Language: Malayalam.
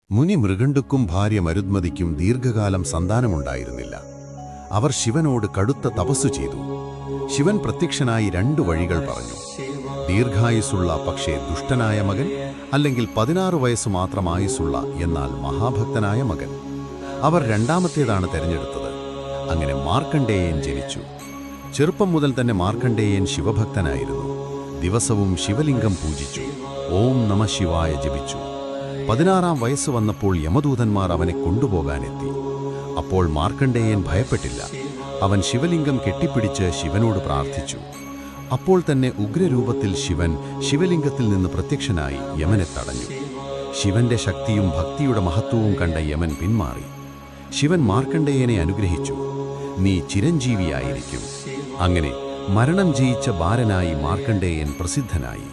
മുനി മൃഗണ്ടുക്കും ഭാര്യ മരുദ്മതിക്കും ദീർഘകാലം സന്താനമുണ്ടായിരുന്നില്ല. അവർ ശിവനോട് കടുത്ത തപസ്സു ചെയ്തു. ശിവൻ പ്രത്യക്ഷനായി 2 വഴികൾ പറഞ്ഞു. ദീർഘായുസ്സുള്ള പക്ഷേ ദുഷ്ടനായ മകൻ, അല്ലെങ്കിൽ 16 വയസ്സു മാത്രം ആയുസ്സുള്ള എന്നാൽ മഹാഭക്തനായ മകൻ. അവർ രണ്ടാമത്തേതാണ് തെരഞ്ഞെടുത്തത്. അങ്ങനെ മാർക്കണ്ഡേയൻ ജനിച്ചു. ചെറുപ്പം മുതൽ തന്നെ മാർക്കണ്ഡേയൻ ശിവഭക്തനായിരുന്നു. ദിവസവും ശിവലിംഗം പൂജിച്ചു, ഓം നമ ശിവായ ജപിച്ചു. 16-ാം വയസ്സ് വന്നപ്പോൾ യമദൂതന്മാർ അവനെ കൊണ്ടുപോകാനെത്തി. അപ്പോൾ മാർക്കണ്ഡേയൻ ഭയപ്പെട്ടില്ല. അവൻ ശിവലിംഗം കെട്ടിപ്പിടിച്ച് ശിവനോട് പ്രാർത്ഥിച്ചു. അപ്പോൾ തന്നെ ഉഗ്രരൂപത്തിൽ ശിവൻ ശിവലിംഗത്തിൽ നിന്ന് പ്രത്യക്ഷനായി യമനെ തടഞ്ഞു. ശിവന്റെ ശക്തിയും ഭക്തിയുടെ മഹത്വവും കണ്ട യമൻ പിന്മാറി. ശിവൻ മാർക്കണ്ഡേയനെ അനുഗ്രഹിച്ചു. നീ ചിരഞ്ജീവിയായിരിക്കും. അങ്ങനെ മരണം ജയിച്ച ബാലനായി മാർക്കണ്ഡേയൻ പ്രസിദ്ധനായി.